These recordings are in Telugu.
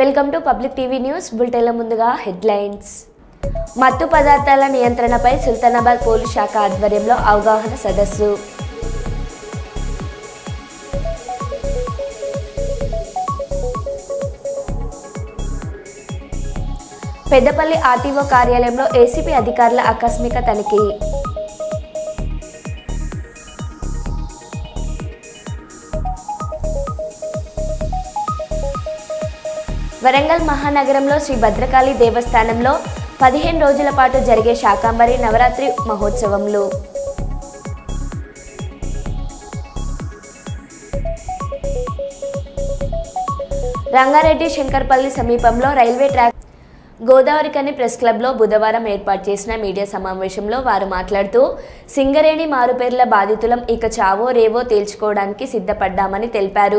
Welcome to public TV news. బులెటిన్ల ముందుగా హెడ్లైన్స్. మత్తు పదార్థాల నియంత్రణపై సుల్తానాబాద్ పోలీస్ శాఖ ఆధ్వర్యంలో అవగాహన సదస్సు. పెద్దపల్లి ఆర్టీఓ కార్యాలయంలో ఏసీపీ అధికారుల ఆకస్మిక తనిఖీ. వరంగల్ మహానగరంలో శ్రీ భద్రకాళి దేవస్థానంలో 15 రోజుల పాటు జరిగే శాకాంబరి నవరాత్రి మహోత్సవంలో రంగారెడ్డి శంకర్పల్లి సమీపంలో రైల్వే ట్రాక్ గోదావరికని ప్రెస్ క్లబ్లో బుధవారం ఏర్పాటు చేసిన మీడియా సమావేశంలో వారు మాట్లాడుతూ సింగరేణి మారుపేర్ల బాధితులం ఇక చావో రేవో తేల్చుకోవడానికి సిద్ధపడ్డామని తెలిపారు.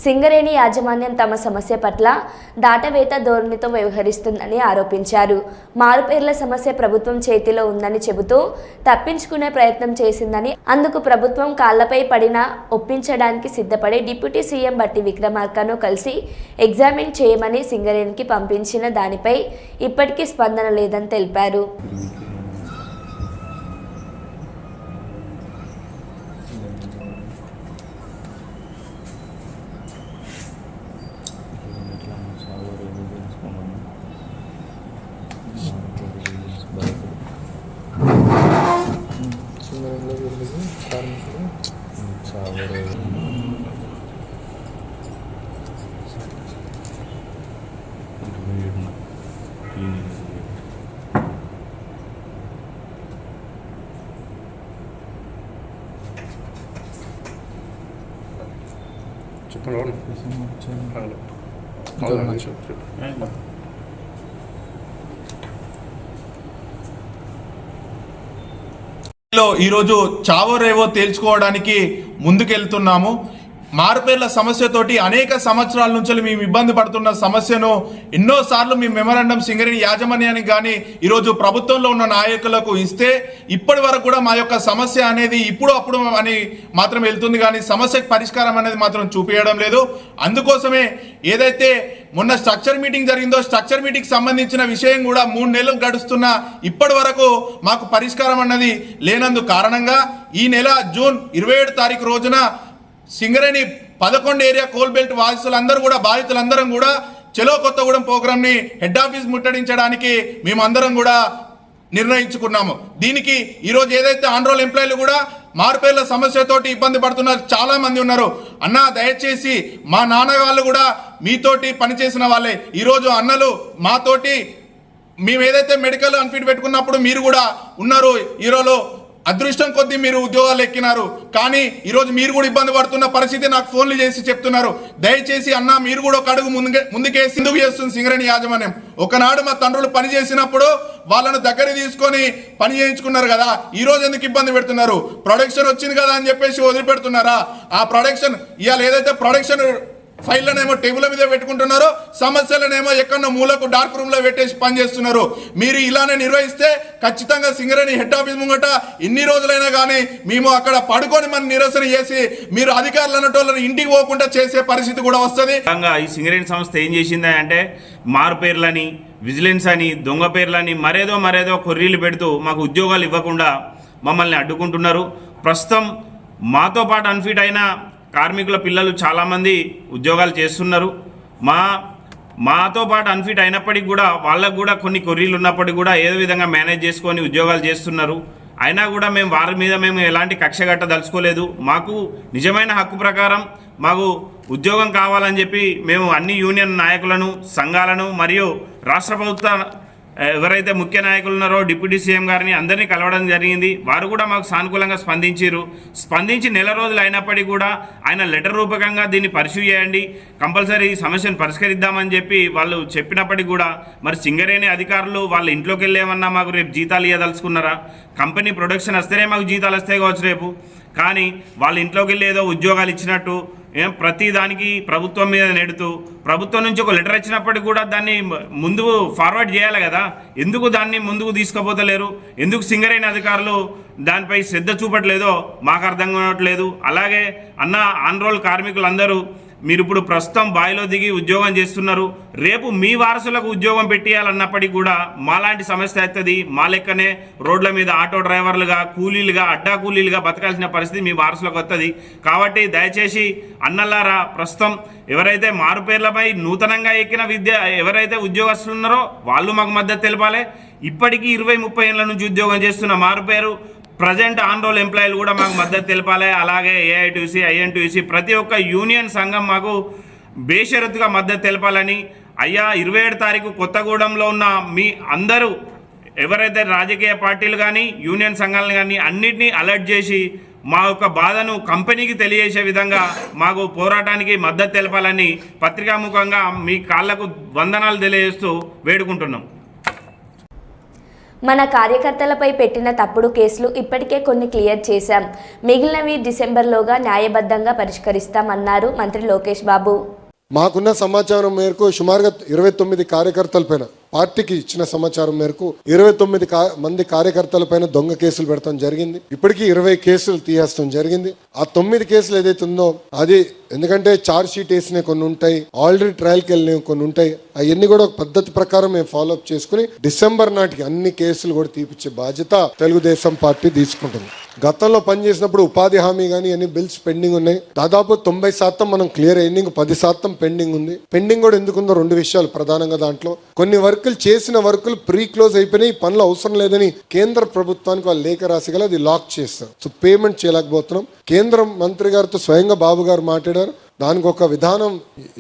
సింగరేణి యాజమాన్యం తమ సమస్య పట్ల దాటవేత ధోరణితో వ్యవహరిస్తుందని ఆరోపించారు. మారుపేర్ల సమస్య ప్రభుత్వం చేతిలో ఉందని చెబుతూ తప్పించుకునే ప్రయత్నం చేసిందని, అందుకు ప్రభుత్వం కాళ్లపై పడినా ఒప్పించడానికి సిద్ధపడి డిప్యూటీ సీఎం బట్టి విక్రమార్కను కలిసి ఎగ్జామిన్ చేయమని సింగరేణికి పంపించిన దానిపై ఇప్పటికీ స్పందన లేదని తెలిపారు. ఈరోజు చావో రేవో తేల్చుకోవడానికి ముందుకెళ్తున్నాము. మారుపేర్ల సమస్యతోటి అనేక సంవత్సరాల నుంచి మేము ఇబ్బంది పడుతున్న సమస్యను ఎన్నోసార్లు మేము మెమరాండం సింగరేణి యాజమాన్యానికి కానీ ఈరోజు ప్రభుత్వంలో ఉన్న నాయకులకు ఇస్తే ఇప్పటి వరకు కూడా మా యొక్క సమస్య అనేది ఇప్పుడు అప్పుడు అని మాత్రం వెళ్తుంది, కానీ సమస్యకు పరిష్కారం అనేది మాత్రం చూపించడం లేదు. అందుకోసమే ఏదైతే మొన్న స్ట్రక్చర్ మీటింగ్ జరిగిందో స్ట్రక్చర్ మీటింగ్ సంబంధించిన విషయం కూడా 3 నెలలు గడుస్తున్నా ఇప్పటి వరకు మాకు పరిష్కారం అన్నది లేనందు కారణంగా ఈ నెల జూన్ 27 తారీఖు రోజున సింగరేణి 11 ఏరియా కోల్ బెల్ట్ బాధితులందరం కూడా చెలో కొత్తగూడెం ప్రోగ్రామ్ని హెడ్ ఆఫీస్ ముట్టడించడానికి మేమందరం కూడా నిర్ణయించుకున్నాము. దీనికి ఈరోజు ఏదైతే ఆన్రోల్ ఎంప్లాయీలు కూడా మారుపేర్ల సమస్యతోటి ఇబ్బంది పడుతున్నారు, చాలా మంది ఉన్నారు. అన్న దయచేసి మా నాన్న వాళ్ళు కూడా మీతోటి పనిచేసిన వాళ్ళే, ఈరోజు అన్నలు మాతోటి మేము ఏదైతే మెడికల్ అన్ఫిట్ పెట్టుకున్నప్పుడు మీరు కూడా ఉన్నారు. ఈరోజు అదృష్టం కొద్దీ మీరు ఉద్యోగాలు ఎక్కినారు, కానీ ఈరోజు మీరు కూడా ఇబ్బంది పడుతున్న పరిస్థితి నాకు ఫోన్లు చేసి చెప్తున్నారు. దయచేసి అన్న మీరు కూడా ఒక అడుగు ముందుకేసి ఎందుకు చేస్తుంది సింగరేణి యాజమాన్యం? ఒకనాడు మా తండ్రులు పని చేసినప్పుడు వాళ్ళను దగ్గర తీసుకొని పని చేయించుకున్నారు కదా, ఈ రోజు ఎందుకు ఇబ్బంది పెడుతున్నారు? ప్రొడక్షన్ వచ్చింది కదా అని చెప్పేసి వదిలిపెడుతున్నారా? ఆ ప్రొడక్షన్ ఇవాళ ఏదైతే ప్రొడక్షన్ ఫైళ్ళనేమో టేబుల్ మీద పెట్టుకుంటున్నారు, సమస్యలనేమో ఎక్కడో మూలకు డార్క్ రూమ్ లో పెట్టేసి పనిచేస్తున్నారు. మీరు ఇలానే నిర్వహిస్తే ఖచ్చితంగా సింగరేణి హెడ్ ఆఫీస్ ముంగట ఎన్ని రోజులైనా కానీ మేము అక్కడ పడుకొని మన నిరసన చేసి మీరు అధికారులు అన్నటోళ్ళని ఇంటికి పోకుండా చేసే పరిస్థితి కూడా వస్తుంది. ఈ సింగరేణి సంస్థ ఏం చేసింది అంటే మారు పేర్లని, విజిలెన్స్ అని, దొంగ పేర్లని మరేదో కొర్రీలు పెడుతూ మాకు ఉద్యోగాలు ఇవ్వకుండా మమ్మల్ని అడ్డుకుంటున్నారు. ప్రస్తుతం మాతో పాటు అన్ఫిట్ అయిన కార్మికుల పిల్లలు చాలామంది ఉద్యోగాలు చేస్తున్నారు. మాతో పాటు అన్ఫిట్ అయినప్పటికీ కూడా వాళ్ళకు కూడా కొన్ని కొర్రీలు ఉన్నప్పటికీ కూడా ఏదో విధంగా మేనేజ్ చేసుకొని ఉద్యోగాలు చేస్తున్నారు. అయినా కూడా మేము వారి మీద ఎలాంటి కక్ష కట్టదలుచుకోలేదు. మాకు నిజమైన హక్కు ప్రకారం మాకు ఉద్యోగం కావాలని చెప్పి మేము అన్ని యూనియన్ నాయకులను, సంఘాలను మరియు రాష్ట్ర ప్రభుత్వ ఎవరైతే ముఖ్య నాయకులు ఉన్నారో డిప్యూటీ సీఎం గారిని అందరినీ కలవడం జరిగింది. వారు కూడా మాకు సానుకూలంగా స్పందించి నెల రోజులు అయినప్పటికీ కూడా ఆయన లెటర్ రూపకంగా దీన్ని పర్స్యూ చేయండి, కంపల్సరీ ఈ సమస్యను పరిష్కరిద్దామని చెప్పి వాళ్ళు చెప్పినప్పటికీ కూడా మరి సింగరేణి అధికారులు వాళ్ళ ఇంట్లోకి వెళ్ళేమన్నా మాకు రేపు జీతాలు ఇవ్వదలుచుకున్నారా? కంపెనీ ప్రొడక్షన్ వస్తేనే మాకు జీతాలు వస్తాయి కావచ్చు రేపు, కానీ వాళ్ళ ఇంట్లోకి వెళ్ళి ఏదో ఉద్యోగాలు ఇచ్చినట్టు ప్రతి దానికి ప్రభుత్వం మీద నెడుతూ ప్రభుత్వం నుంచి ఒక లెటర్ ఇచ్చినప్పటికీ కూడా దాన్ని ముందుకు ఫార్వర్డ్ చేయాలి కదా, ఎందుకు దాన్ని ముందుకు తీసుకుపోతలేరు? ఎందుకు సింగరేణి అధికారులు దానిపై శ్రద్ధ చూపట్లేదో మాకు అర్థం కావట్లేదు. అలాగే ఆన్రోల్ కార్మికులందరూ మీరు ఇప్పుడు ప్రస్తుతం బాయిలో దిగి ఉద్యోగం చేస్తున్నారు, రేపు మీ వారసులకు ఉద్యోగం పెట్టియాలన్నప్పటికీ కూడా మాలాంటి సమస్య అవుతుంది. మా లెక్కనే రోడ్ల మీద ఆటో డ్రైవర్లుగా, కూలీలుగా, అడ్డా కూలీలుగా బతకాల్సిన పరిస్థితి మీ వారసులకు వస్తుంది. కాబట్టి దయచేసి అన్నలారా, ప్రస్తుతం ఎవరైతే మారుపేర్లపై నూతనంగా ఎక్కిన ఎవరైతే ఉద్యోగస్తులు ఉన్నారో వాళ్ళు మాకు మద్దతు తెలపాలి. ఇప్పటికీ 20-30 ఏళ్ళ నుంచి ఉద్యోగం చేస్తున్న మారుపేరు ప్రజెంట్ ఆన్ రోల్ ఎంప్లాయీలు కూడా మాకు మద్దతు తెలపాలి. అలాగే ఏఐటీసీ, ఐఎన్టీసీ ప్రతి ఒక్క యూనియన్ సంఘం మాకు బేషరతుగా మద్దతు తెలపాలని. అయ్యా 27 తారీఖు కొత్తగూడెంలో ఉన్న మీ అందరూ ఎవరైతే రాజకీయ పార్టీలు కానీ యూనియన్ సంఘాలను కానీ అన్నిటినీ అలర్ట్ చేసి మా యొక్క బాధను కంపెనీకి తెలియజేసే విధంగా మాకు పోరాటానికి మద్దతు తెలపాలని పత్రికాముఖంగా మీ కాళ్లకు వందనాలు తెలియజేస్తూ వేడుకుంటున్నాం. మన కార్యకర్తలపై పెట్టిన తప్పుడు కేసులు ఇప్పటికే కొన్ని క్లియర్ చేశాం, మిగిలినవి డిసెంబర్లోగా న్యాయబద్ధంగా పరిష్కరిస్తామన్నారు మంత్రి లోకేష్ బాబు. మాకున్న సమాచారం మేరకు సుమారుగా 29 కార్యకర్తలపైన, పార్టీకి ఇచ్చిన సమాచారం మేరకు 29 మంది కార్యకర్తలపైన దొంగ కేసులు పెడతాం జరిగింది. ఇప్పటికీ 20 కేసులు తీయేస్తాం జరిగింది. ఆ 9 కేసులు ఏదైతే ఉందో అది ఎందుకంటే ఛార్జ్ షీట్ వేసినవి కొన్ని ఉంటాయి, ఆల్రెడీ ట్రయల్కి వెళ్ళినవి కొన్ని ఉంటాయి. అవన్నీ కూడా ఒక పద్ధతి ప్రకారం మేము ఫాలోఅప్ చేసుకుని డిసెంబర్ నాటికి అన్ని కేసులు కూడా తీపిచ్చే బాధ్యత తెలుగుదేశం పార్టీ తీసుకుంటుంది. గతంలో పనిచేసినప్పుడు ఉపాధి హామీ కానీ అన్ని బిల్స్ పెండింగ్ ఉన్నాయి. దాదాపు 90% మనం క్లియర్ అయింది, 10% పెండింగ్ ఉంది. పెండింగ్ కూడా ఎందుకుందో 2 విషయాలు ప్రధానంగా. దాంట్లో కొన్ని వర్కులు చేసిన వర్కులు ప్రీ క్లోజ్ అయిపోయినాయి, పనులు అవసరం లేదని కేంద్ర ప్రభుత్వానికి వాళ్ళు లేఖ రాసి గల అది లాక్ చేస్తారు. సో పేమెంట్ చేయలేకపోతున్నాం. కేంద్ర మంత్రి గారితో స్వయంగా బాబు గారు మాట్లాడారు. దానికి ఒక విధానం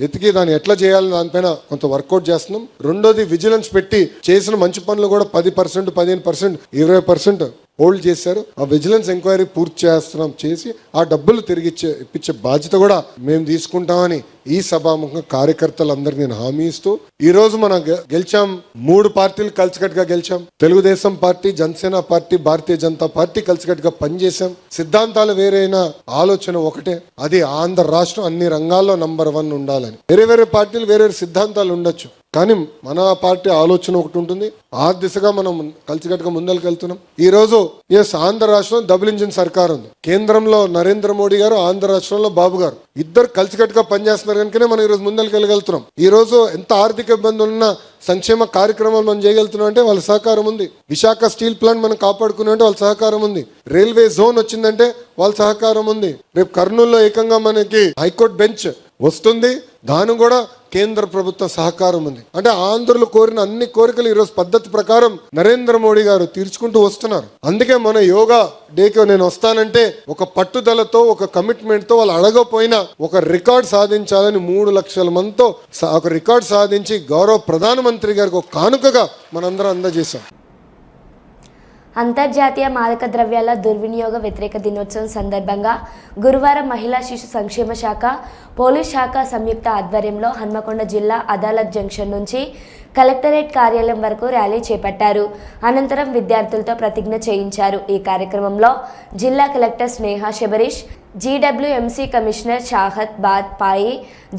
ఎతికి దాన్ని ఎట్లా చేయాలని దానిపైన కొంత వర్కౌట్ చేస్తున్నాం. రెండోది విజిలెన్స్ పెట్టి చేసిన మంచి పనులు కూడా 10%, 15%, 20% హోల్డ్ చేశారు. ఆ విజిలెన్స్ ఎంక్వైరీ పూర్తి చేస్తున్నాం, చేసి ఆ డబ్బులు తిరిగి ఇప్పించే బాధ్యత కూడా మేము తీసుకుంటామని ఈ సభాముఖంగా కార్యకర్తలందరికీ నేను హామీ ఇస్తూ, ఈ రోజు మనం గెలిచాం. 3 పార్టీలు కలిసికట్టుగా గెలిచాం. Telugu Desam party, Janasena party, Bharatiya Janata party కలిసికట్టుగా పనిచేశాం. సిద్ధాంతాలు వేరైనా ఆలోచన ఒకటే, అది ఆంధ్ర రాష్ట్రం అన్ని రంగాల్లో నంబర్ 1 ఉండాలని. వేరే పార్టీలు వేరే సిద్ధాంతాలు ఉండొచ్చు, కానీ మన పార్టీ ఆలోచన ఒకటి ఉంటుంది. ఆ దిశగా మనం కలిసికట్టుగా ముందరికి వెళ్తున్నాం. ఈ రోజు ఆంధ్ర రాష్ట్రం డబుల్ ఇంజిన్ సర్కార్ ఉంది. కేంద్రంలో నరేంద్ర మోడీ గారు, ఆంధ్ర రాష్ట్రంలో బాబు గారు ఇద్దరు కలిసికట్టుగా పనిచేస్తున్నారు కనుకనే మనం ఈ రోజు ముందరికి వెళ్ళగలుగుతున్నాం. ఈ రోజు ఎంత ఆర్థిక ఇబ్బందులు ఉన్నా సంక్షేమ కార్యక్రమాలు మనం చేయగలుగుతున్నాం అంటే వాళ్ళ సహకారం ఉంది. విశాఖ స్టీల్ ప్లాంట్ మనం కాపాడుకున్నాం అంటే వాళ్ళ సహకారం ఉంది. రైల్వే జోన్ వచ్చిందంటే వాళ్ళ సహకారం ఉంది. రేపు కర్నూలులో ఏకంగా మనకి హైకోర్టు బెంచ్ వస్తుంది, దాని కూడా కేంద్ర ప్రభుత్వ సహకారం ఉంది. అంటే ఆంధ్రులు కోరిన అన్ని కోరికలు ఈరోజు పద్ధతి ప్రకారం నరేంద్ర మోడీ గారు తీర్చుకుంటూ వస్తున్నారు. అందుకే మన యోగా డేకి నేను వస్తానంటే ఒక పట్టుదలతో, ఒక కమిట్మెంట్ తో, వాళ్ళు అడగపోయినా ఒక రికార్డ్ సాధించాలని 3 లక్షల మందితో ఒక రికార్డ్ సాధించి గౌరవ ప్రధానమంత్రి గారికి ఒక కానుకగా మనందరం అందజేశాం. అంతర్జాతీయ మాదక ద్రవ్యాల దుర్వినియోగ వ్యతిరేక దినోత్సవం సందర్భంగా గురువారం మహిళా శిశు సంక్షేమ శాఖ, పోలీస్ శాఖ సంయుక్త ఆధ్వర్యంలో హన్మకొండ జిల్లా అదాలత్ జంక్షన్ నుంచి కలెక్టరేట్ కార్యాలయం వరకు ర్యాలీ చేపట్టారు. అనంతరం విద్యార్థులతో ప్రతిజ్ఞ చేయించారు. ఈ కార్యక్రమంలో జిల్లా collector Sneha Shabarish, GWMC commissioner షాహత్ బాద్ పాయి,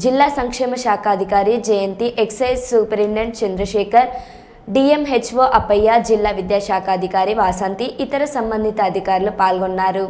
జిల్లా సంక్షేమ శాఖ అధికారి Jayanthi, excise superintendent Chandrashekar, DMHO Appaiah, జిల్లా విద్యాశాఖ అధికారి వాసంతి, ఇతర సంబంధిత అధికారులు పాల్గొన్నారు.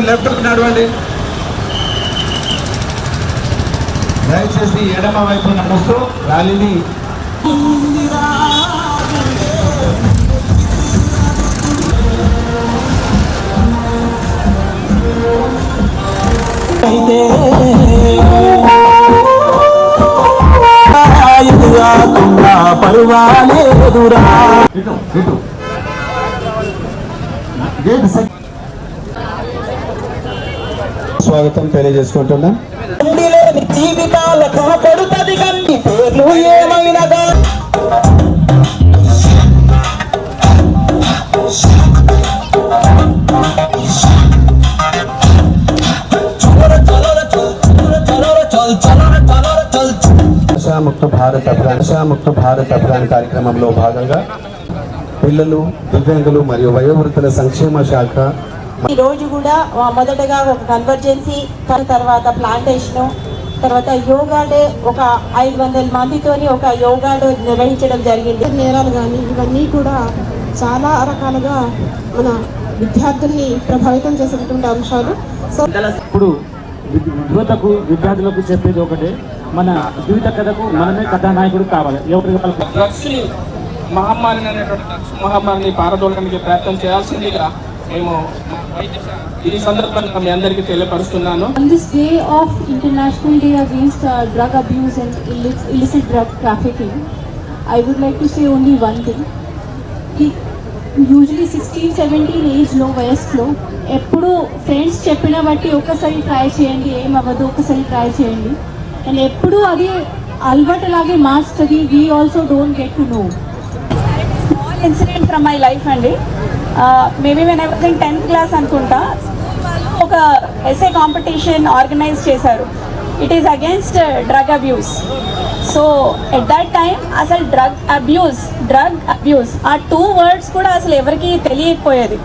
లెఫ్ట్ నడవండి. దయచేసి ఎడమ వైపు నడుస్తూ ర్యాలీని పరువాలేదురా. స్వాగతం తెలియజేసుకుంటున్నాం. జీవితాల కాపాడుతది గన్ని పేర్లు ఏమైనా నశాముక్త భారత్ అభియాన్ కార్యక్రమంలో భాగంగా పిల్లలు, దివ్యాంగులు మరియు వయోవృద్ధుల సంక్షేమ శాఖ ఈ రోజు కూడా మొదటగా ఒక కన్వర్జెన్సీ, తర్వాత ప్లాంటేషన్, తర్వాత యోగా డే, ఒక 500 మందితోని ఒక యోగా డే నిర్వహించడం జరిగింది. నేరాలు కానీ ఇవన్నీ కూడా చాలా రకాలుగా మన విద్యార్థుల్ని ప్రభావితం చేసేటువంటి అంశాలు. సో ఇప్పుడు యువతకు, విద్యార్థులకు చెప్పేది ఒకటే, మన జీవిత కథకు మనమే కథానాయకుడు కావాలి. డ్రగ్స్ మహమ్మారిని అనేటువంటి డ్రగ్స్ మహమ్మారిని పారదోలడానికి ప్రయత్నం చేయాల్సిందిగా మేము ఈ సందర్భంగా మీ అందరికీ తెలియపరుస్తున్నాను. On this day of International Day Against Drug Abuse and Illicit Drug Trafficking, I would like to say only one thing. Usually 16-17 ఏజ్లో, వయసులో ఎప్పుడు ఫ్రెండ్స్ చెప్పిన బట్టి ఒక్కసారి ట్రై చేయండి, ఏమవ్వదు, ఒక్కసారి ట్రై చేయండి. అండ్ ఎప్పుడు అది అలవాటు లాగే మారుతుంది. We also don't get to know. Small incident from my life అండి. Maybe when I was in 10th class అనుకుంటా, ఒక ఎస్ఏ కాంపిటీషన్ ఆర్గనైజ్ చేశారు. It is against drug abuse. So at that time అసలు డ్రగ్ అబ్యూస్ ఆ 2 words కూడా అసలు ఎవరికి తెలియకపోయేది.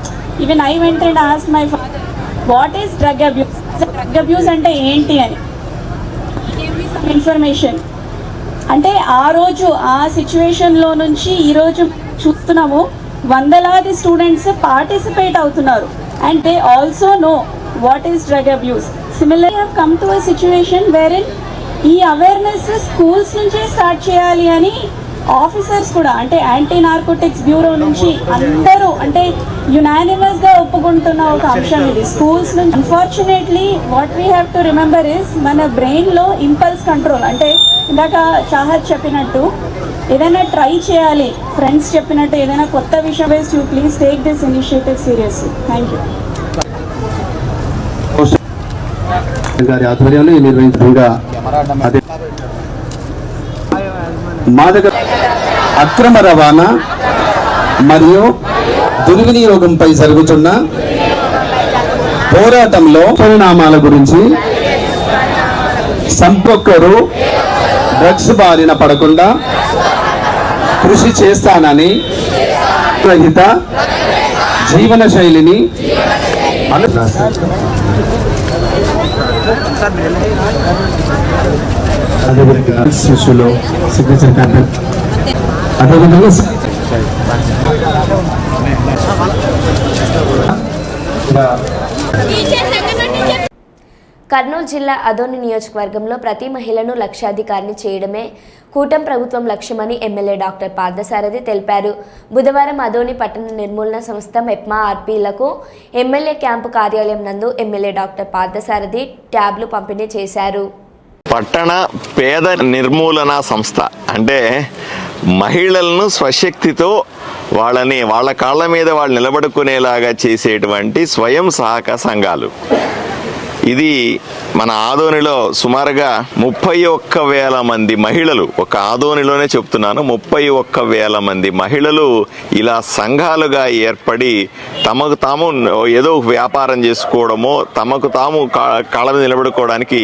Even I went and asked my father what is drug abuse, drug abuse అంటే ఏంటి అని. ఇన్ఫర్మేషన్ అంటే ఆ రోజు ఆ సిచ్యువేషన్లో నుంచి ఈరోజు చూస్తున్నాము, వందలాది స్టూడెంట్స్ పార్టిసిపేట్ అవుతున్నారు and they also know what is drug abuse. Similarly have come to a situation where ఈ అవేర్నెస్ స్కూల్స్ నుంచే స్టార్ట్ చేయాలి అని ఆఫీసర్స్ కూడా, అంటే యాంటీ నార్కోటిక్స్ బ్యూరో నుంచి అందరూ అంటే యునానిమస్గా ఒప్పుకుంటున్న ఒక అంశం ఇది స్కూల్స్ నుంచి. Unfortunately what we have to remember is మన బ్రెయిన్లో ఇంపల్స్ కంట్రోల్, అంటే ఇందాక చాహత్ చెప్పినట్టు ఏదైనా ట్రై చేయాలి, ఫ్రెండ్స్ చెప్పినట్టు ఏదైనా కొత్త విషయం waste, you please take this initiative seriously. Thank you. గారి ఆధ్వర్యంలో నిర్వహించడంగా మాదక అక్రమ రవాణా మరియు దుర్వినియోగంపై జరుగుతున్న పోరాటంలో పరిణామాల గురించి సంపొక్కరు డ్రగ్స్ బారిన పడకుండా కృషి చేస్తానని రహిత జీవన శైలిని అదేవిధంగా శిశులో సిగ్నేచర్ కాంటాక్ట్, అదేవిధంగా కర్నూలు జిల్లా అదోని నియోజకవర్గంలో ప్రతి మహిళను లక్షాధికారిని చేయడమే కూటమి ప్రభుత్వం లక్ష్యమని ఎమ్మెల్యే డాక్టర్ పార్థసారథి తెలిపారు. బుధవారం అదోని పట్టణ నిర్మూలన సంస్థ మెప్మా ఆర్పీలకు ఎమ్మెల్యే క్యాంపు కార్యాలయం నందు ఎమ్మెల్యే డాక్టర్ పార్థసారథి ట్యాబ్లు పంపిణీ చేశారు. పట్టణ పేద నిర్మూలన సంస్థ అంటే మహిళలను స్వశక్తితో వాళ్ళ కాళ్ళ మీద వాళ్ళు నిలబడుకునేలాగా చేసేటువంటి స్వయం సహాయక సంఘాలు. ఇది మన ఆదోనిలో సుమారుగా 31,000 మంది మహిళలు, ఒక ఆదోనిలోనే చెప్తున్నాను, 31,000 మంది మహిళలు ఇలా సంఘాలుగా ఏర్పడి తమకు తాము ఏదో వ్యాపారం చేసుకోవడమో, తమకు తాము కాళ్ళ మీద నిలబడుకోవడానికి,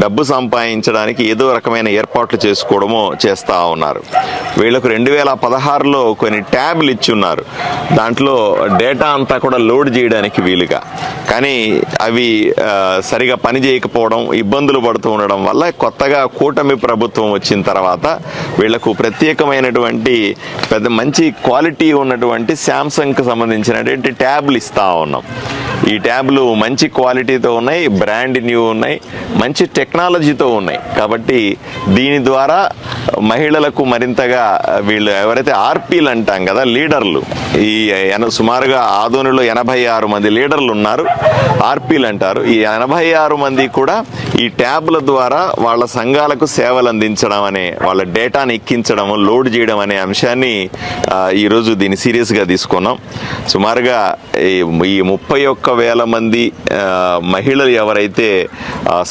డబ్బు సంపాదించడానికి ఏదో రకమైన ఏర్పాట్లు చేసుకోవడమో చేస్తూ ఉన్నారు. వీళ్ళకు 2016లో కొన్ని ట్యాబ్లు ఇచ్చున్నారు. దాంట్లో డేటా అంతా కూడా లోడ్ చేయడానికి వీలుగా, కానీ అవి సరిగా పని చేయకపోవడం, ఇబ్బందులు పడుతూ ఉండడం వల్ల కొత్తగా కూటమి ప్రభుత్వం వచ్చిన తర్వాత వీళ్లకు ప్రత్యేకమైనటువంటి పెద్ద మంచి క్వాలిటీ ఉన్నటువంటి శాంసంగ్కి సంబంధించినటువంటి ట్యాబ్లు ఇస్తూ ఉన్నాం. ఈ ట్యాబ్లు మంచి క్వాలిటీతో ఉన్నాయి, బ్రాండ్ న్యూ ఉన్నాయి, మంచి టెక్నాలజీతో ఉన్నాయి. కాబట్టి దీని ద్వారా మహిళలకు మరింతగా వీళ్ళు ఎవరైతే ఆర్పీలు అంటాం కదా, లీడర్లు, ఈ సుమారుగా ఆదోనిలో 86 మంది లీడర్లు ఉన్నారు, ఆర్పీలు అంటారు. ఈ 86 మంది కూడా ఈ ట్యాబ్ల ద్వారా వాళ్ళ సంఘాలకు సేవలు అందించడం అనే, వాళ్ళ డేటాని ఎక్కించడం, లోడ్ చేయడం అనే అంశాన్ని ఈరోజు దీన్ని సీరియస్గా తీసుకున్నాం. సుమారుగా ఈ 31 21,000 మంది మహిళలు ఎవరైతే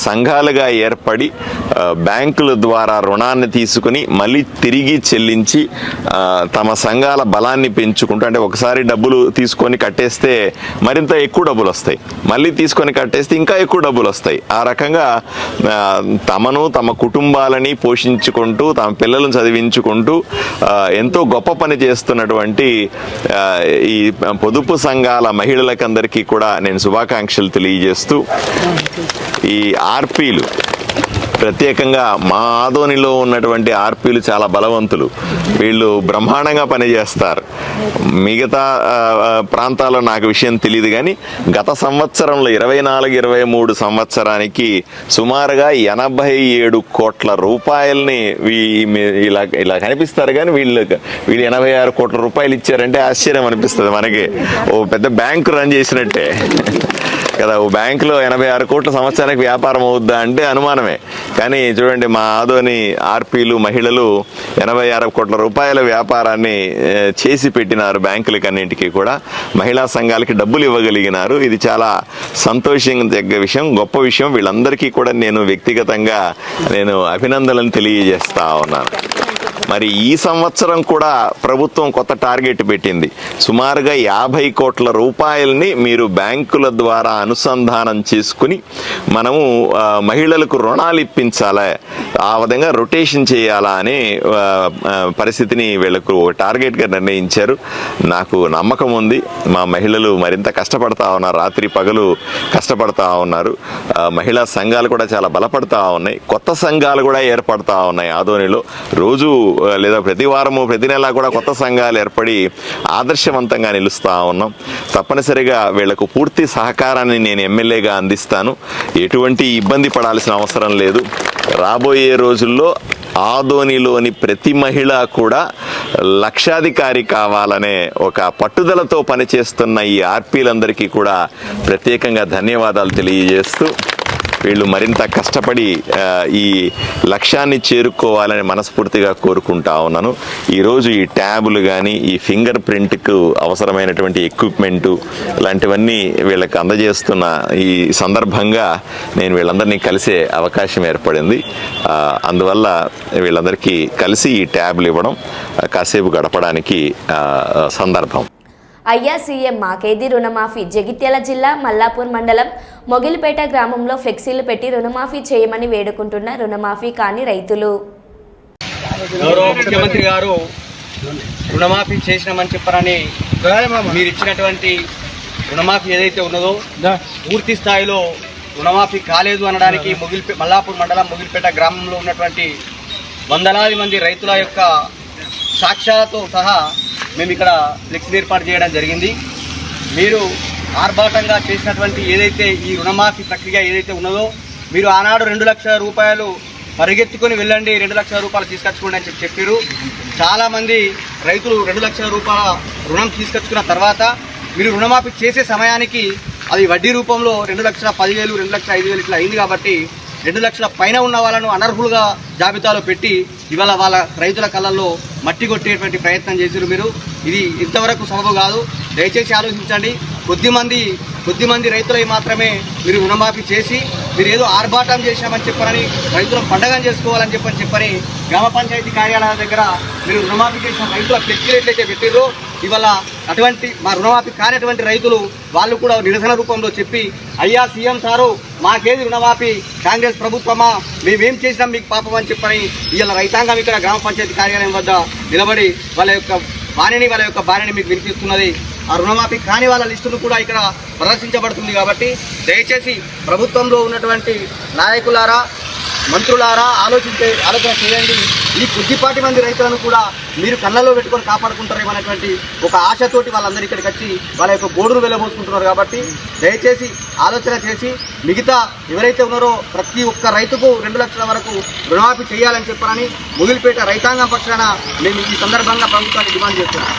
సంఘాలుగా ఏర్పడి బ్యాంకుల ద్వారా రుణాన్ని తీసుకుని మళ్ళీ తిరిగి చెల్లించి తమ సంఘాల బలాన్ని పెంచుకుంటూ, అంటే ఒకసారి డబ్బులు తీసుకొని కట్టేస్తే మరింత ఎక్కువ డబ్బులు వస్తాయి, మళ్ళీ తీసుకొని కట్టేస్తే ఇంకా ఎక్కువ డబ్బులు వస్తాయి. ఆ రకంగా తమను తమ కుటుంబాలని పోషించుకుంటూ తమ పిల్లలను చదివించుకుంటూ ఎంతో గొప్ప పని చేస్తున్నటువంటి ఈ పొదుపు సంఘాల మహిళలకందరికీ కూడా నేను శుభాకాంక్షలు తెలియజేస్తూ, ఈ ఆర్పీలు ప్రత్యేకంగా మా ఆదోనిలో ఉన్నటువంటి ఆర్పీలు చాలా బలవంతులు. వీళ్ళు బ్రహ్మాండంగా పనిచేస్తారు. మిగతా ప్రాంతాల్లో నాకు విషయం తెలియదు, కానీ గత సంవత్సరంలో 24-23 సంవత్సరానికి సుమారుగా 87 కోట్ల రూపాయలని ఇలా కనిపిస్తారు, కానీ వీళ్ళు 86 కోట్ల రూపాయలు ఇచ్చారంటే ఆశ్చర్యం అనిపిస్తుంది మనకి. ఓ పెద్ద బ్యాంకు రన్ చేసినట్టే కదా. ఓ బ్యాంకులో 86 కోట్ల సంవత్సరానికి వ్యాపారం అవుద్దా అంటే అనుమానమే. కానీ చూడండి, మా ఆదోని ఆర్పీలు మహిళలు 86 కోట్ల రూపాయల వ్యాపారాన్ని చేసి పెట్టినారు. బ్యాంకులకన్నింటికి కూడా మహిళా సంఘాలకి డబ్బులు ఇవ్వగలిగినారు. ఇది చాలా సంతోషించదగ్గ విషయం, గొప్ప విషయం. వీళ్ళందరికీ కూడా నేను వ్యక్తిగతంగా అభినందనలు తెలియజేస్తా ఉన్నాను. మరి ఈ సంవత్సరం కూడా ప్రభుత్వం కొత్త టార్గెట్ పెట్టింది. సుమారుగా 50 కోట్ల రూపాయలని మీరు బ్యాంకుల ద్వారా అనుసంధానం చేసుకుని మనము మహిళలకు రుణాలు ఇప్పించాలా, ఆ విధంగా రొటేషన్ చేయాలా అనే పరిస్థితిని వీళ్ళకు టార్గెట్గా నిర్ణయించారు. నాకు నమ్మకం ఉంది, మా మహిళలు మరింత కష్టపడతా ఉన్నారు, రాత్రి పగలు కష్టపడతా ఉన్నారు. మహిళా సంఘాలు కూడా చాలా బలపడతా ఉన్నాయి. కొత్త సంఘాలు కూడా ఏర్పడతా ఉన్నాయి ఆదోనిలో. రోజు లేదా ప్రతి వారము ప్రతి నెల కూడా కొత్త సంఘాలు ఏర్పడి ఆదర్శవంతంగా నిలుస్తూ ఉన్నాం. తప్పనిసరిగా వీళ్లకు పూర్తి సహకారాన్ని నేను ఎమ్మెల్యేగా అందిస్తాను. ఎటువంటి ఇబ్బంది పడాల్సిన అవసరం లేదు. రాబోయే రోజుల్లో ఆదోనిలోని ప్రతి మహిళ కూడా లక్షాధికారి కావాలనే ఒక పట్టుదలతో పనిచేస్తున్న ఈ ఆర్పీలందరికీ కూడా ప్రత్యేకంగా ధన్యవాదాలు తెలియజేస్తూ, వీళ్ళు మరింత కష్టపడి ఈ లక్ష్యాన్ని చేరుకోవాలని మనస్ఫూర్తిగా కోరుకుంటా ఉన్నాను. ఈరోజు ఈ ట్యాబులు కానీ, ఈ ఫింగర్ ప్రింట్కు అవసరమైనటువంటి ఎక్విప్మెంటు ఇలాంటివన్నీ వీళ్ళకి అందజేస్తున్న ఈ సందర్భంగా నేను వీళ్ళందరినీ కలిసే అవకాశం ఏర్పడింది. అందువల్ల వీళ్ళందరికీ కలిసి ఈ ట్యాబ్లు ఇవ్వడం కాసేపు గడపడానికి సందర్భం. అయ్యా సీఎం మాకేది రుణమాఫీ. జగిత్యాల జిల్లా మల్లాపూర్ మండలం మొగిలిపేట గ్రామంలో ఫ్లెక్సీలు పెట్టి రుణమాఫీ చేయమని వేడుకుంటున్న రుణమాఫీ కాని రైతులు. గౌరవ ముఖ్యమంత్రి గారు రుణమాఫీ చేసినామని చెప్పారని మీరు ఇచ్చినటువంటి రుణమాఫీ ఏదైతే ఉన్నదో పూర్తి స్థాయిలో రుణమాఫీ కాలేదు అనడానికి మల్లాపూర్ మండలం మొగిలిపేట గ్రామంలో ఉన్నటువంటి వందలాది మంది రైతుల యొక్క సాక్ష్యాలతో సహా మేము ఇక్కడ ఫ్లెక్సీ ఏర్పాటు చేయడం జరిగింది. మీరు ఆర్భాటంగా చేసినటువంటి ఏదైతే ఈ రుణమాఫీ ప్రక్రియ ఏదైతే ఉన్నదో, మీరు ఆనాడు 2 లక్షల రూపాయలు పరిగెత్తుకొని వెళ్ళండి, 2 లక్షల రూపాయలు తీసుకొచ్చుకోండి అని చెప్పారు. చాలామంది రైతులు 2 లక్షల రూపాయల రుణం తీసుకొచ్చుకున్న తర్వాత మీరు రుణమాఫీ చేసే సమయానికి అది వడ్డీ రూపంలో 2,10,000, 2,05,000 ఇట్లా అయింది. కాబట్టి 2 లక్షల పైన ఉన్న వాళ్ళను అనర్హులుగా జాబితాలో పెట్టి ఇవాళ వాళ్ళ రైతుల కళ్ళల్లో మట్టి కొట్టేటువంటి ప్రయత్నం చేశారు మీరు. ఇది ఇంతవరకు సబబు కాదు. దయచేసి ఆలోచించండి. కొద్దిమంది రైతులై మాత్రమే మీరు రుణమాఫీ చేసి మీరు ఏదో ఆర్భాటం చేశామని చెప్పారని, రైతులను పండగం చేసుకోవాలని చెప్పని గ్రామ పంచాయతీ కార్యాలయాల దగ్గర మీరు రుణమాఫీ చేసిన రైతుల ఫ్లెక్సీ ఎట్లయితే పెట్టారో, ఇవాళ అటువంటి మా రుణమాఫీ కానిటువంటి రైతులు వాళ్ళు కూడా నిరసన రూపంలో చెప్పి, అయ్యా సీఎం సారు మాకేది రుణమాఫీ, కాంగ్రెస్ ప్రభుత్వమా మేమేం చేసినాం మీకు పాపం అని చెప్పని ఇవాళ రైతాంగం ఇక్కడ గ్రామ పంచాయతీ కార్యాలయం వద్ద నిలబడి వాళ్ళ యొక్క బాణిని మీకు వినిపిస్తున్నది. ఆ రుణమాఫీ కాని వాళ్ళ లిస్టును కూడా ఇక్కడ ప్రదర్శించబడుతుంది. కాబట్టి దయచేసి ప్రభుత్వంలో ఉన్నటువంటి నాయకులారా, మంత్రులారా ఆలోచన చేయండి. ఈ కొద్దిపాటి మంది రైతులను కూడా మీరు కళ్ళలో పెట్టుకొని కాపాడుకుంటారేమనేటువంటి ఒక ఆశతోటి వాళ్ళందరూ ఇక్కడికి వచ్చి వాళ్ళ యొక్క గోడును వెళ్ళబోసుకుంటున్నారు. కాబట్టి దయచేసి ఆలోచన చేసి మిగతా ఎవరైతే ఉన్నారో ప్రతి ఒక్క రైతుకు 2 లక్షల వరకు రుణమాఫీ చేయాలని చెప్పారని మొగిలిపేట రైతాంగం పక్షాన మేము ఈ సందర్భంగా ప్రభుత్వాన్ని డిమాండ్ చేస్తున్నాం.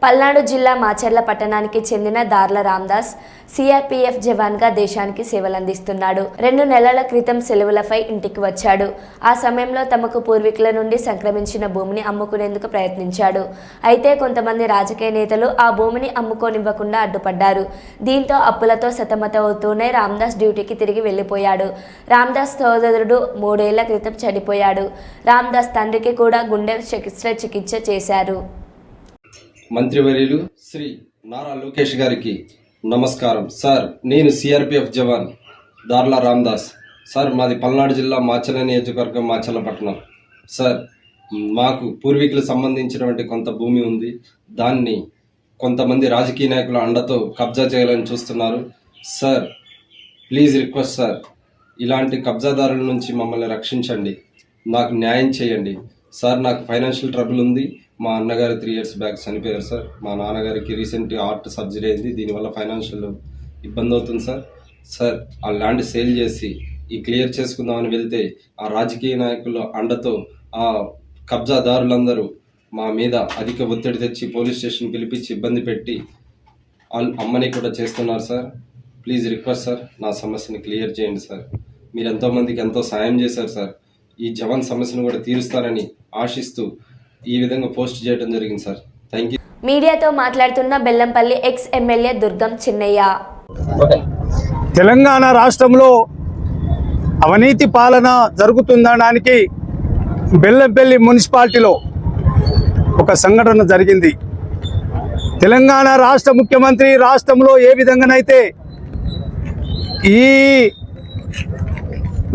పల్నాడు జిల్లా మాచర్ల పట్టణానికి చెందిన దార్ల రామ్దాస్ సిఆర్పిఎఫ్ జవాన్గా దేశానికి సేవలందిస్తున్నాడు. 2 నెలల క్రితం సెలవులపై ఇంటికి వచ్చాడు. ఆ సమయంలో తమకు పూర్వీకుల నుండి సంక్రమించిన భూమిని అమ్ముకునేందుకు ప్రయత్నించాడు. అయితే కొంతమంది రాజకీయ నేతలు ఆ భూమిని అమ్ముకోనివ్వకుండా అడ్డుపడ్డారు. దీంతో అప్పులతో సతమతమవుతూనే రామ్దాస్ డ్యూటీకి తిరిగి వెళ్లిపోయాడు. రామ్దాస్ సోదరుడు 3 ఏళ్ల క్రితం చనిపోయాడు. రామ్దాస్ తండ్రికి కూడా గుండె శస్త్రచికిత్స చేశారు. మంత్రివర్యులు శ్రీ నారా లోకేష్ గారికి నమస్కారం. సార్, నేను సిఆర్పిఎఫ్ జవాన్ దార్ల రామ్దాస్. సార్, మాది పల్నాడు జిల్లా మాచర్ల నియోజకవర్గం, మాచర్ల పట్టణం. సార్, మాకు పూర్వీకులకు సంబంధించినటువంటి కొంత భూమి ఉంది. దాన్ని కొంతమంది రాజకీయ నాయకుల అండతో కబ్జా చేయాలని చూస్తున్నారు. సార్, ప్లీజ్ రిక్వెస్ట్ సార్, ఇలాంటి కబ్జాదారుల నుంచి మమ్మల్ని రక్షించండి, నాకు న్యాయం చేయండి. సార్, నాకు ఫైనాన్షియల్ ట్రబుల్ ఉంది. మా అన్నగారు 3 years బ్యాక్ చనిపోయారు సార్. మా నాన్నగారికి రీసెంట్గా హార్ట్ సర్జరీ అయింది. దీనివల్ల ఫైనాన్షియల్ ఇబ్బంది అవుతుంది సార్. సార్, ఆ ల్యాండ్ సేల్ చేసి ఈ క్లియర్ చేసుకుందామని వెళ్తే ఆ రాజకీయ నాయకుల అండతో ఆ కబ్జాదారులందరూ మా మీద అధిక ఒత్తిడి తెచ్చి పోలీస్ స్టేషన్ పిలిపించి ఇబ్బంది పెట్టి అమ్మని కూడా చేస్తున్నారు సార్. ప్లీజ్ రిక్వెస్ట్ సార్, నా సమస్యని క్లియర్ చేయండి సార్. మీరు ఎంతోమందికి ఎంతో సాయం చేశారు సార్. ఈ జవాన్ సమస్యను కూడా తీరుస్తారని ఆశిస్తూ ఈ విధంగా పోస్ట్ చేయడం జరిగింది సార్. Thank you. మీడియాతో మాట్లాడుతున్న బెల్లంపల్లి ఎక్స్ ఎమ్మెల్యే దుర్గం చిన్నయ్య. తెలంగాణ రాష్ట్రంలో అవినీతి పాలన జరుగుతుందనడానికి బెల్లంపల్లి మున్సిపాలిటీలో ఒక సంఘటన జరిగింది. తెలంగాణ రాష్ట్ర ముఖ్యమంత్రి రాష్ట్రంలో ఏ విధంగానైతే ఈ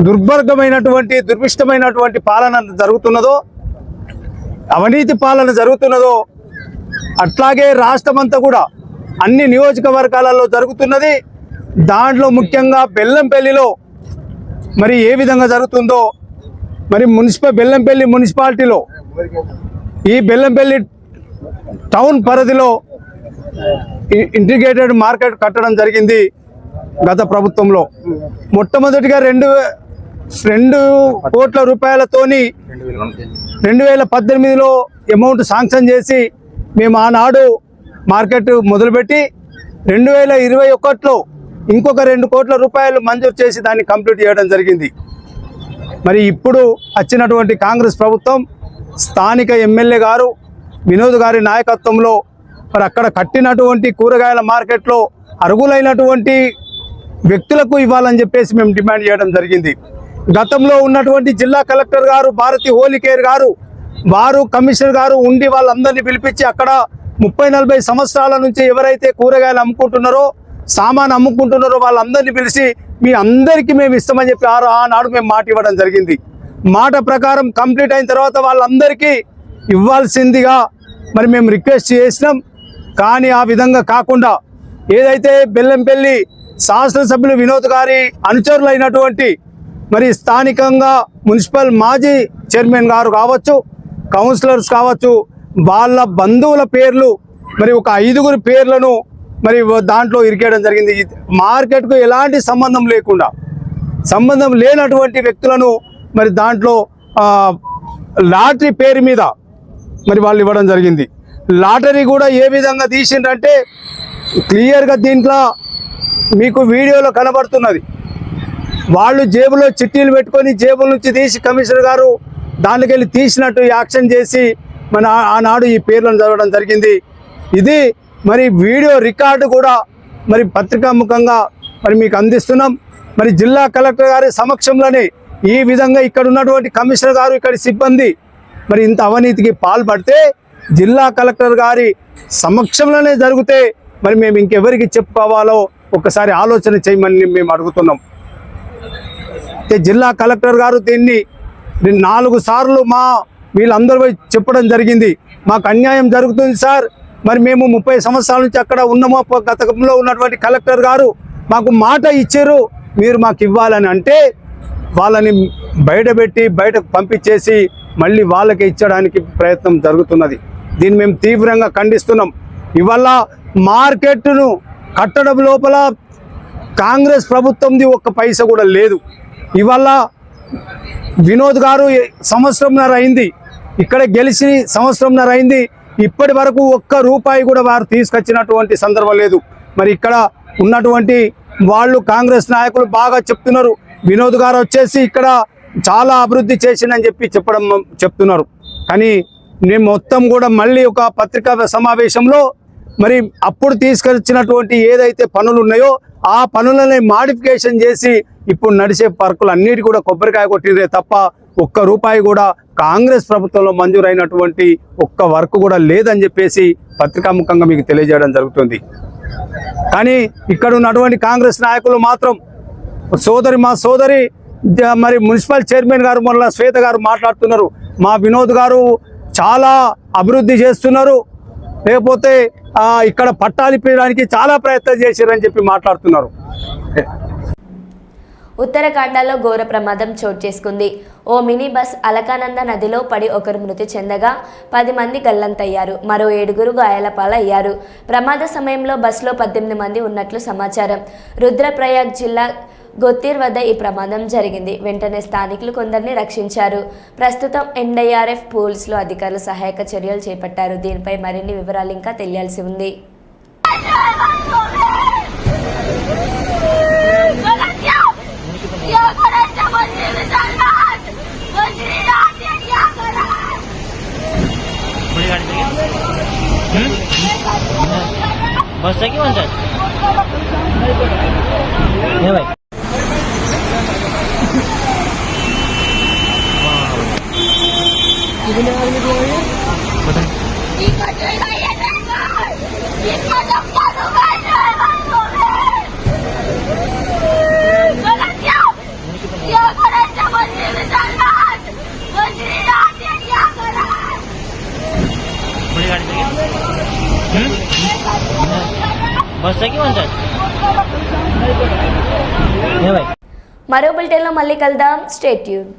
దుర్భర్గమైనటువంటి దుర్విష్టమైనటువంటి పాలన జరుగుతున్నదో, అవినీతి పాలన జరుగుతున్నదో, అట్లాగే రాష్ట్రమంతా కూడా అన్ని నియోజకవర్గాలలో జరుగుతున్నది. దాంట్లో ముఖ్యంగా బెల్లంపల్లిలో మరి ఏ విధంగా జరుగుతుందో, మరి బెల్లంపల్లి మున్సిపాలిటీలో ఈ బెల్లంపల్లి టౌన్ పరిధిలో ఇంటిగ్రేటెడ్ మార్కెట్ కట్టడం జరిగింది గత ప్రభుత్వంలో. మొట్టమొదటిగా 2 కోట్ల రూపాయలతోని 2018లో అమౌంట్ శాంక్షన్ చేసి మేము ఆనాడు మార్కెట్ మొదలుపెట్టి 2021లో ఇంకొక 2 కోట్ల రూపాయలు మంజూరు చేసి దాన్ని కంప్లీట్ చేయడం జరిగింది. మరి ఇప్పుడు వచ్చినటువంటి కాంగ్రెస్ ప్రభుత్వం స్థానిక ఎమ్మెల్యే గారు వినోద్ గారి నాయకత్వంలో మరి అక్కడ కట్టినటువంటి కూరగాయల మార్కెట్లో అర్హులైనటువంటి వ్యక్తులకు ఇవ్వాలని చెప్పేసి మేము డిమాండ్ చేయడం జరిగింది. గతంలో ఉన్నటువంటి జిల్లా కలెక్టర్ గారు భారతి హోలికేర్ గారు, వారు కమిషనర్ గారు ఉండి వాళ్ళందరినీ పిలిపించి అక్కడ 30-40 సంవత్సరాల నుంచి ఎవరైతే కూరగాయలు అమ్ముకుంటున్నారో, సామాన్ అమ్ముకుంటున్నారో వాళ్ళందరినీ పిలిచి మీ అందరికీ మేము ఇస్తామని చెప్పి ఆనాడు మేము మాట ఇవ్వడం జరిగింది. మాట ప్రకారం కంప్లీట్ అయిన తర్వాత వాళ్ళందరికీ ఇవ్వాల్సిందిగా మరి మేము రిక్వెస్ట్ చేసినాం. కానీ ఆ విధంగా కాకుండా ఏదైతే బెల్లంపల్లి శాసనసభ్యులు వినోద్ గారి అనుచరులైనటువంటి మరి స్థానికంగా మున్సిపల్ మాజీ చైర్మన్ గారు కావచ్చు, కౌన్సిలర్స్ కావచ్చు, వాళ్ళ బంధువుల పేర్లు మరి ఒక 5గురి పేర్లను మరి దాంట్లో ఇరికేయడం జరిగింది. మార్కెట్కు ఎలాంటి సంబంధం లేనటువంటి వ్యక్తులను మరి దాంట్లో లాటరీ పేరు మీద మరి వాళ్ళు ఇవ్వడం జరిగింది. లాటరీ కూడా ఏ విధంగా తీసిండ్రంటే క్లియర్గా దీంట్లో మీకు వీడియోలో కనబడుతున్నది. వాళ్ళు జేబులో చిట్టీలు పెట్టుకొని జేబుల నుంచి తీసి కమిషనర్ గారు దానికి వెళ్ళి తీసినట్టు యాక్షన్ చేసి మన ఆనాడు ఈ పేర్లను చదవడం జరిగింది. ఇది మరి వీడియో రికార్డు కూడా మరి పత్రికాముఖంగా మరి మీకు అందిస్తున్నాం. మరి జిల్లా కలెక్టర్ గారి సమక్షంలోనే ఈ విధంగా ఇక్కడ ఉన్నటువంటి కమిషనర్ గారు, ఇక్కడ సిబ్బంది మరి ఇంత అవినీతికి పాల్పడితే జిల్లా కలెక్టర్ గారి సమక్షంలోనే జరిగితే మరి మేము ఇంకెవరికి చెప్పుకోవాలో ఒకసారి ఆలోచన చేయమని మేము అడుగుతున్నాం. జిల్లా కలెక్టర్ గారు దీన్ని 4 సార్లు వీళ్ళందరూ చెప్పడం జరిగింది. మాకు అన్యాయం జరుగుతుంది సార్, మరి మేము 30 సంవత్సరాల నుంచి అక్కడ ఉన్నాము. గతంలో ఉన్నటువంటి కలెక్టర్ గారు మాకు మాట ఇచ్చారు, మీరు మాకు ఇవ్వాలని అంటే వాళ్ళని బయటకు పంపించేసి మళ్ళీ వాళ్ళకి ఇచ్చడానికి ప్రయత్నం జరుగుతున్నది. దీన్ని మేము తీవ్రంగా ఖండిస్తున్నాం. ఇవాళ మార్కెట్ను కట్టడం లోపల కాంగ్రెస్ ప్రభుత్వంది ఒక్క పైసా కూడా లేదు. ఇవాళ వినోద్ గారు 1.5 సంవత్సరం అయింది, ఇక్కడ గెలిచి 1.5 సంవత్సరం అయింది. ఇప్పటి వరకు ఒక్క రూపాయి కూడా వారు తీసుకొచ్చినటువంటి సందర్భం లేదు. మరి ఇక్కడ ఉన్నటువంటి వాళ్ళు కాంగ్రెస్ నాయకులు బాగా చెప్తున్నారు, వినోద్ గారు వచ్చేసి ఇక్కడ చాలా అభివృద్ధి చేసిందని చెప్తున్నారు. కానీ నేను మొత్తం కూడా మళ్ళీ ఒక పత్రికా సమావేశంలో మరి అప్పుడు తీసుకొచ్చినటువంటి ఏదైతే పనులు ఉన్నాయో ఆ పనులని మాడిఫికేషన్ చేసి ఇప్పుడు నడిచే పార్కులు అన్నిటి కూడా కొబ్బరికాయ కొట్టిరే తప్ప ఒక్క రూపాయి కూడా కాంగ్రెస్ ప్రభుత్వంలో మంజూరైనటువంటి ఒక్క వర్క్ కూడా లేదని చెప్పేసి పత్రికాముఖంగా మీకు తెలియజేయడం జరుగుతుంది. కానీ ఇక్కడ ఉన్నటువంటి కాంగ్రెస్ నాయకులు మాత్రం మా సోదరి మరి మున్సిపల్ చైర్మన్ గారు మొన్న శ్వేత గారు మాట్లాడుతున్నారు, మా వినోద్ గారు చాలా అభివృద్ధి చేస్తున్నారు, లేకపోతే ఇక్కడ పట్టాలు ఇప్పడానికి చాలా ప్రయత్నం చేశారని చెప్పి మాట్లాడుతున్నారు. ఉత్తరాఖండ్లో ఘోర ప్రమాదం చోటు చేసుకుంది. ఓ మినీ బస్ అలకానంద నదిలో పడి ఒకరు మృతి చెందగా 10 మంది గల్లంతయ్యారు. మరో 7 గాయాల పాలయ్యారు. ప్రమాద సమయంలో బస్సులో 18 మంది ఉన్నట్లు సమాచారం. రుద్రప్రయాగ్ జిల్లా గొత్తీర్ వద్ద ఈ ప్రమాదం జరిగింది. వెంటనే స్థానికులు కొందరిని రక్షించారు. ప్రస్తుతం ఎన్డీఆర్ఎఫ్ పోలీసులు అధికారులు సహాయక చర్యలు చేపట్టారు. దీనిపై మరిన్ని వివరాలు ఇంకా తెలియాల్సి ఉంది. बस है कि पंचायत भाई बस है कि पंचायत మరో బులెటిన్లో మళ్ళీ కలుద్దాం. Stay tune.